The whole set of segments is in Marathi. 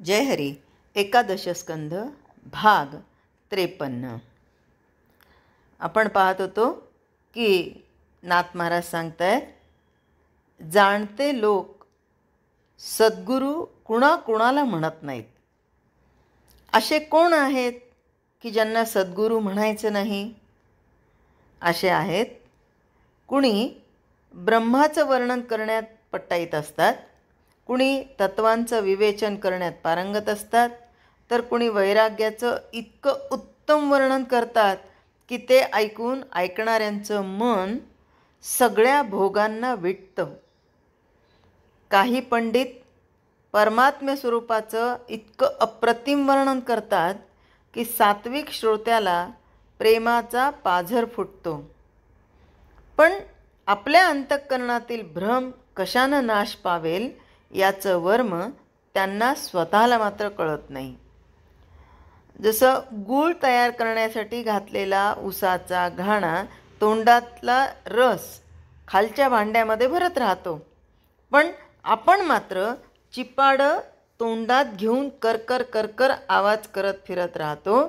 जय हरी. एकादश स्कंध भाग 53. आपण पाहत होतो की नाथ महाराज सांगतायत, जाणते लोक सद्गुरू कुणाकुणाला म्हणत नाहीत. असे कोण आहेत की ज्यांना सद्गुरू म्हणायचं नाही? असे आहेत, कुणी ब्रह्माचं वर्णन करण्यात पट्टाईत असतात, कुणी तत्वांचं विवेचन करण्यात पारंगत असतात, तर कुणी वैराग्याचं इतकं उत्तम वर्णन करतात की ते ऐकून ऐकणाऱ्यांचं मन सगळ्या भोगांना विटतं. काही पंडित परमात्म्य स्वरूपाचं इतकं अप्रतिम वर्णन करतात की सात्विक श्रोत्याला प्रेमाचा पाझर फुटतो. पण आपल्या अंतःकरणातील भ्रम कशानं नाश पावेल याचं वर्म त्यांना स्वतःला मात्र कळत नाही. जसं गूळ तयार करण्यासाठी घातलेला उसाचा घाणा तोंडातला रस खालच्या भांड्यामध्ये भरत राहतो, पण आपण मात्र चिपाडं तोंडात घेऊन करकर करकर आवाज करत फिरत राहतो.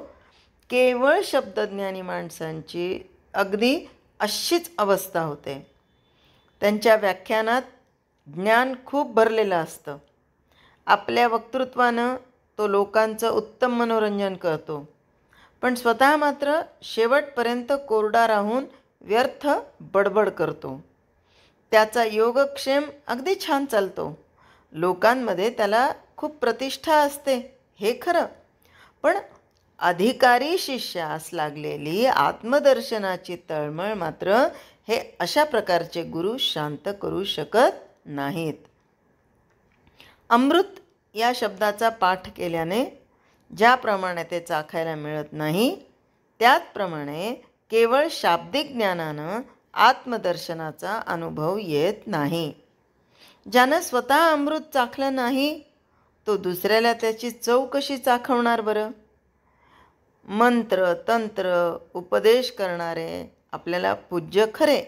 केवळ शब्दज्ञानी माणसांची अगदी अशीच अवस्था होते. त्यांच्या व्याख्यानात ज्ञान खूप भरलेलं असतं. आपल्या वक्तृत्वानं तो लोकांचं उत्तम मनोरंजन करतो, पण स्वतः मात्र शेवटपर्यंत कोरडा राहून व्यर्थ बडबड करतो. त्याचा योगक्षेम अगदी छान चालतो. लोकांमध्ये त्याला खूप प्रतिष्ठा असते, हे खरं. पण अधिकारी शिष्यास लागलेली आत्मदर्शनाची तळमळ मात्र हे अशा प्रकारचे गुरु शांत करू शकत नाहीत. अमृत या शब्दाचा पाठ केल्याने ज्याप्रमाणे ते चाखायला मिळत नाही, त्याचप्रमाणे केवळ शाब्दिक ज्ञानानं आत्मदर्शनाचा अनुभव येत नाही. ज्यानं स्वतः अमृत चाखलं नाही, तो दुसऱ्याला त्याची चव कशी चाखवणार बरं? मंत्र तंत्र उपदेश करणारे आपल्याला पूज्य खरे,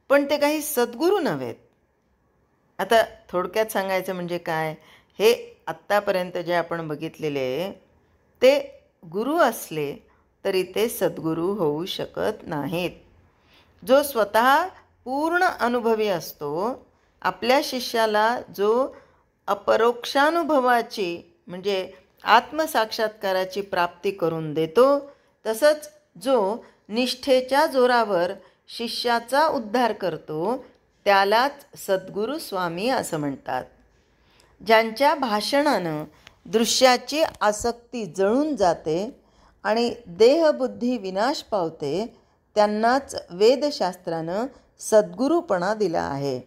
पण ते काही सद्गुरू नव्हेत. आता थोडक्यात सांगायचं म्हणजे काय, हे आत्तापर्यंत जे आपण बघितलेले ते गुरु असले तरी ते सद्गुरू होऊ शकत नाहीत. जो स्वतः पूर्ण अनुभवी असतो, आपल्या शिष्याला जो अपरोक्षानुभवाची म्हणजे आत्मसाक्षात्काराची प्राप्ती करून देतो, तसंच जो निष्ठेच्या जोरावर शिष्याचा उद्धार करतो, त्यालाच सद्गुरू स्वामी असं म्हणतात. ज्यांच्या भाषणानं दृश्याची आसक्ती जळून जाते आणि देहबुद्धी विनाश पावते, त्यांनाच वेदशास्त्रानं सद्गुरूपणा दिला आहे.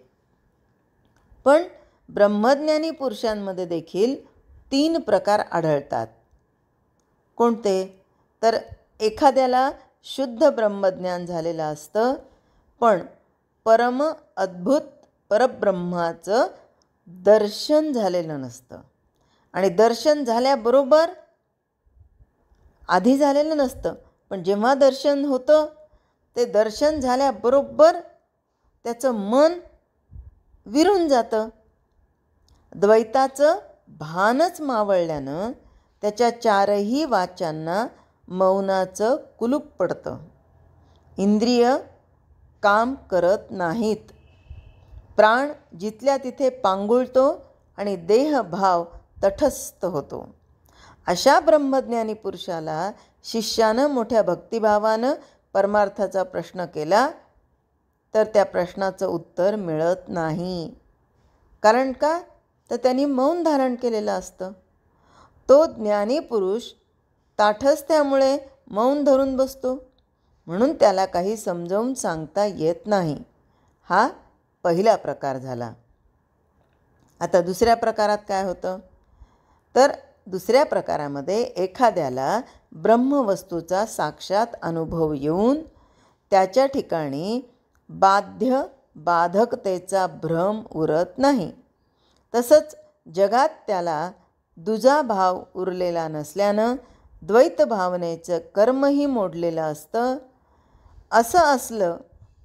पण ब्रह्मज्ञानी पुरुषांमध्ये देखील 3 प्रकार आढळतात. कोणते? तर एखाद्याला शुद्ध ब्रह्मज्ञान झालेलं असतं, पण परम अद्भुत परब्रह्माचं दर्शन झालेलं नसतं. आणि दर्शन झाल्याबरोबर आधी झालेलं नसतं, पण जेव्हा दर्शन होतं ते दर्शन झाल्याबरोबर त्याचं मन विरून जातं. द्वैताचं भानच मावळल्यानं त्याच्या 4ही वाचांना मौनाचं कुलूप पडतं. इंद्रिय काम करत नाहीत. प्राण जिथल्या तिथे पांगुळतो आणि देहभाव तटस्थ होतो. अशा ब्रह्मज्ञानी पुरुषाला शिष्यानं मोठ्या भक्तिभावानं परमार्थाचा प्रश्न केला तर त्या प्रश्नाचं उत्तर मिळत नाही. कारण का? तर त्यांनी मौन धारण केलेलं असतं. तो ज्ञानी पुरुष ताठस्थ्यामुळे मौन धरून बसतो, म्हणून त्याला काही समजावून सांगता येत नाही. हा पहिला प्रकार झाला. आता दुसऱ्या प्रकारात काय होतं? तर दुसऱ्या प्रकारामध्ये एखाद्याला ब्रह्मवस्तूचा साक्षात अनुभव येऊन त्याच्या ठिकाणी बाध्य बाधकतेचा भ्रम उरत नाही. तसंच जगात त्याला दुजा भाव उरलेला नसल्यानं द्वैत भावनेचं कर्मही मोडलेलं असतं. असं असलं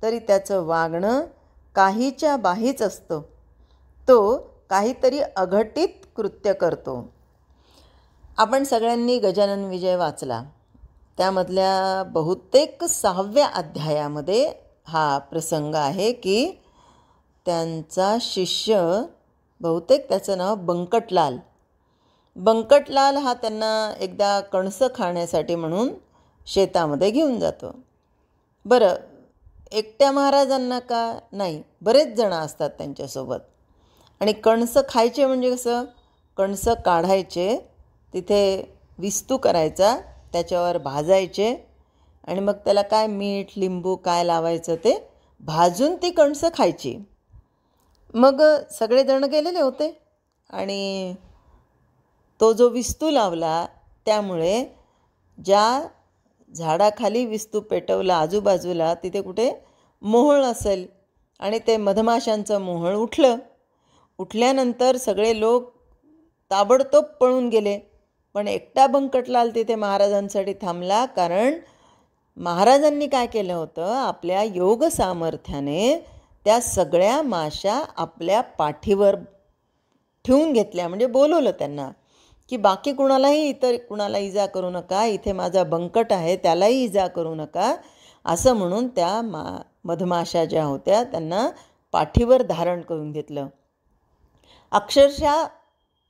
तरी त्याचं वागणं काहीच्या बाहीच असतं. तो काहीतरी अघटित कृत्य करतो. आपण सगळ्यांनी गजानन विजय वाचला. त्यामधल्या बहुतेक 6व्या अध्यायामध्ये हा प्रसंग आहे की त्यांचा शिष्य, बहुतेक त्याचं नाव बंकटलाल, बंकटलाल हा त्यांना एकदा कणसं खाण्यासाठी म्हणून शेतामध्ये घेऊन जातो. बरं, एकट्या महाराजांना का नाही, बरेच जण असतात त्यांच्यासोबत. आणि कणसं खायचे म्हणजे कसं, कणसं काढायचे, तिथे विस्तू करायचा, त्याच्यावर भाजायचे आणि मग त्याला काय मीठ लिंबू काय लावायचं ते भाजून ती कणसं खायची. मग सगळेजण गेलेले होते आणि तो जो विस्तू लावला त्यामुळे ज्या झाडाखाली विस्तू पेटवला आजूबाजूला तिथे कुठे मोहोळ असेल आणि ते मधमाशांचं मोहोळ उठलं. उठल्यानंतर सगळे लोक ताबडतोब पळून गेले. पण एकटा बंकटलाल तिथे महाराजांसाठी थांबला, कारण महाराजांनी काय केलं होतं, आपल्या योग सामर्थ्याने त्या सगळ्या माशा आपल्या पाठीवर ठेवून घेतल्या. म्हणजे बोलवलं त्यांना की बाकी कुणालाही, इतर कुणाला इजा करू नका, इथे माझा बंकट आहे त्यालाही इजा करू नका, असं म्हणून त्या मधमाशा ज्या होत्या त्यांना पाठीवर धारण करून घेतलं. अक्षरशः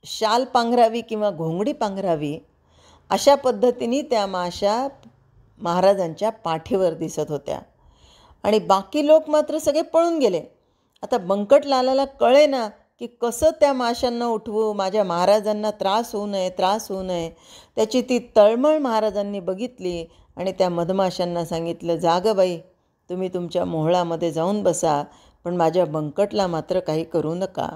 शाल पांघरावी किंवा घोंगडी पांघरावी अशा पद्धतीने त्या माशा महाराजांच्या पाठीवर दिसत होत्या आणि बाकी लोक मात्र सगळे पळून गेले. आता बंकटलालाला कळे ना की कसं त्या माशांना उठवू, माझ्या महाराजांना त्रास होऊ नये. त्याची ती तळमळ महाराजांनी बघितली आणि त्या मधमाशांना सांगितलं, जाग बाई, तुम्ही तुमच्या मोहळामध्ये जाऊन बसा, पण माझ्या बंकटला मात्र काही करू नका.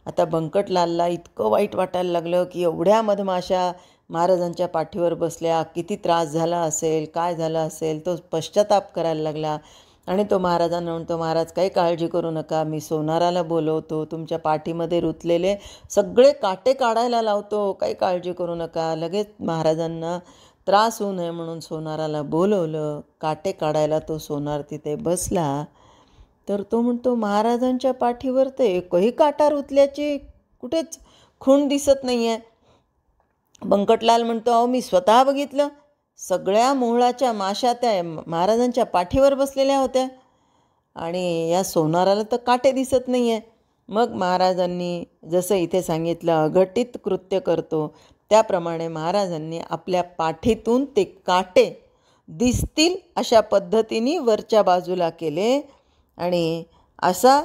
आता बंकटलालला इतकं वाईट वाटायला लागलं की एवढ्या मधमाशा महाराजांच्या पाठीवर बसल्या, किती त्रास झाला असेल, काय झालं असेल, तो पश्चाताप करायला लागला. आणि तो महाराजांना म्हणतो, महाराज काही काळजी करू नका, मी सोनाराला बोलवतो, तुमच्या पाठीमध्ये रुतलेले सगळे काटे काढायला लावतो, काही काळजी करू नका. लगेच महाराजांना त्रास होऊ नये म्हणून सोनाराला बोलवलं. काटे काढायला तो सोनार तिथे बसला. तर तो म्हणतो, महाराजांच्या पाठीवर तर एकही काटा रुतल्याची कुठेच खूण दिसत नाही आहे. बंकटलाल म्हणतो, अहो मी स्वतः बघितलं, सगळ्या मोहळाच्या माशा त्या महाराजांच्या पाठीवर बसलेल्या होत्या आणि या सोनाराला तर काटे दिसत नाही आहे. मग महाराजांनी जसं इथे सांगितलं अघटित कृत्य करतो, त्याप्रमाणे महाराजांनी आपल्या पाठीतून ते काटे दिसतील अशा पद्धतीने वरच्या बाजूला केले आणि असा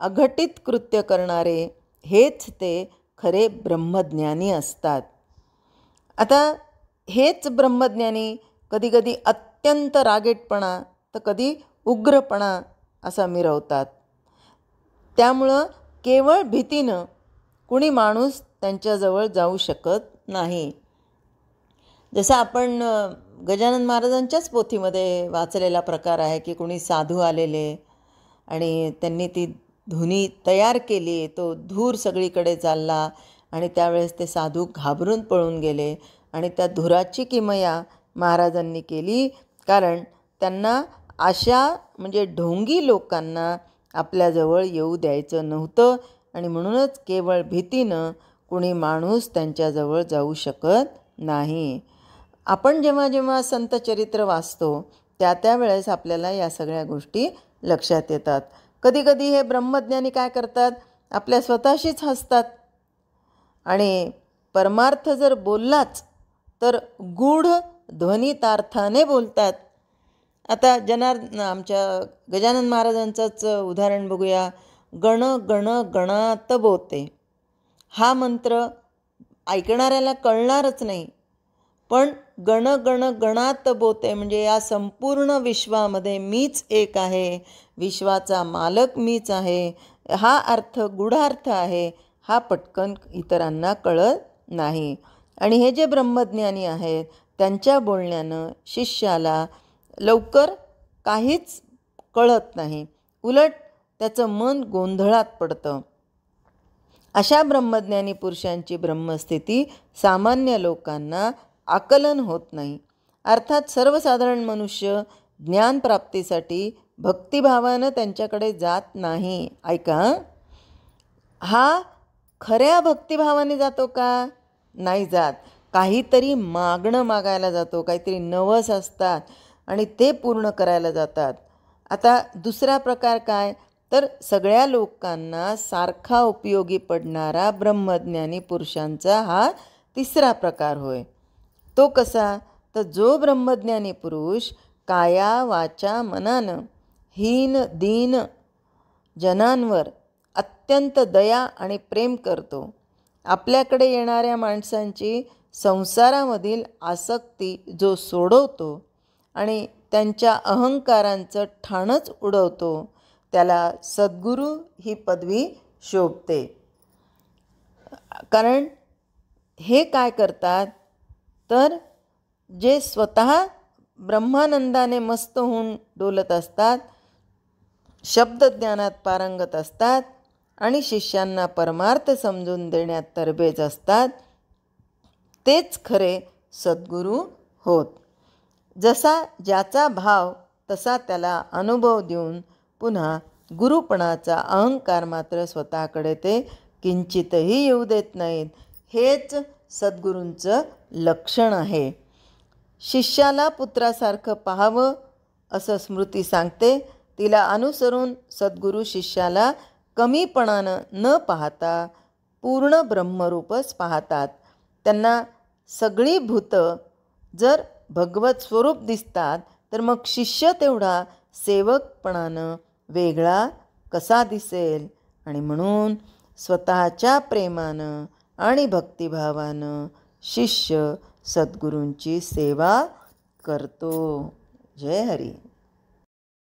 अघटित कृत्य करणारे हेच ते खरे ब्रह्मज्ञानी असतात. आता हेच ब्रह्मज्ञानी कधीकधी अत्यंत रागीटपणा तर कधी उग्रपणा असा मिरवतात. त्यामुळं केवळ भीतीनं कुणी माणूस त्यांच्याजवळ जाऊ शकत नाही. जसं आपण गजानन महाराजांच्याच पोथीमध्ये वाचलेला प्रकार आहे की कुणी साधू आलेले आणि त्यांनी ती धुनी तयार केली, तो धूर सगळीकडे चालला आणि त्यावेळेस ते साधू घाबरून पळून गेले आणि त्या धुराची किमया महाराजांनी केली, कारण त्यांना अशा म्हणजे ढोंगी लोकांना आपल्याजवळ येऊ द्यायचं नव्हतं आणि म्हणूनच केवळ भीतीनं कुणी माणूस त्यांच्याजवळ जाऊ शकत नाही. आपण जेव्हा जेव्हा संत चरित्र वाचतो त्यावेळेस आपल्याला या सगळ्या गोष्टी लक्षात येतात. कधीकधी हे ब्रह्मज्ञानी काय करतात, आपल्या स्वतःशीच हसतात आणि परमार्थ जर बोललाच तर गूढ ध्वनितार्थाने बोलतात. आता आमच्या गजानन महाराजांचंच उदाहरण बघूया. गण गण गणात बोते हा मंत्र ऐकणाऱ्याला कळणारच नाही, पण गण गण गणात बोते म्हणजे या संपूर्ण विश्वामध्ये मीच एक आहे, विश्वाचा मालक मीच आहे, हा अर्थ गूढार्थ आहे, हा पटकन इतरांना कळत नाही. आणि हे जे ब्रह्मज्ञानी आहेत त्यांच्या बोलण्यानं शिष्याला लवकर काहीच कळत नाही, उलट त्याचं मन गोंधळात पडतं. अशा ब्रह्मज्ञानी पुरुषांची ब्रह्मस्थिती सामान्य लोकांना आकलन होत नाही. अर्थात सर्वसाधारण मनुष्य ज्ञानप्राप्तीसाठी भक्तिभावानं त्यांच्याकडे जात नाही. ऐका, हा खऱ्या भक्तिभावाने जातो का? नाही जात. काहीतरी मागणं मागायला जातो, काहीतरी नवस असतात आणि ते पूर्ण करायला जातात. आता दुसरा प्रकार काय, तर सगळ्या लोकांना सारखा उपयोगी पडणारा ब्रह्मज्ञानी पुरुषांचा हा तिसरा प्रकार होय. तो कसा, तर जो ब्रह्मज्ञानी पुरुष काया वाचा मनानं हीन दीन जनांवर अत्यंत दया आणि प्रेम करतो, आपल्याकडे येणाऱ्या माणसांची संसारामधील आसक्ती जो सोडवतो आणि त्यांच्या अहंकारांचं ठाणच उडवतो, त्याला सद्गुरू ही पदवी शोभते. कारण हे काय करतात, तर जे स्वतः ब्रह्मानंदाने मस्त होऊन डोलत असतात, शब्दज्ञानात पारंगत असतात आणि शिष्यांना परमार्थ समजून देण्यात तरबेज असतात, तेच खरे सद्गुरू होत. जसा ज्याचा भाव तसा त्याला अनुभव देऊन पुन्हा गुरुपणाचा अहंकार मात्र स्वतःकडे ते किंचितही येऊ देत नाहीत. हेच सद्गुरूंचं लक्षण आहे. शिष्याला पुत्रासारखं पाहावं असं स्मृती सांगते. तिला अनुसरून सद्गुरू शिष्याला कमीपणानं न पाहता पूर्ण ब्रह्मरूपच पाहतात. त्यांना सगळी भूतं जर भगवत स्वरूप दिसतात, तर मग शिष्य तेवढा सेवकपणानं वेगळा कसा दिसेल. आणि म्हणून स्वतःच्या प्रेमानं आणि भक्तिभावानं शिष्य सद्गुरूंची सेवा करतो. जय हरी.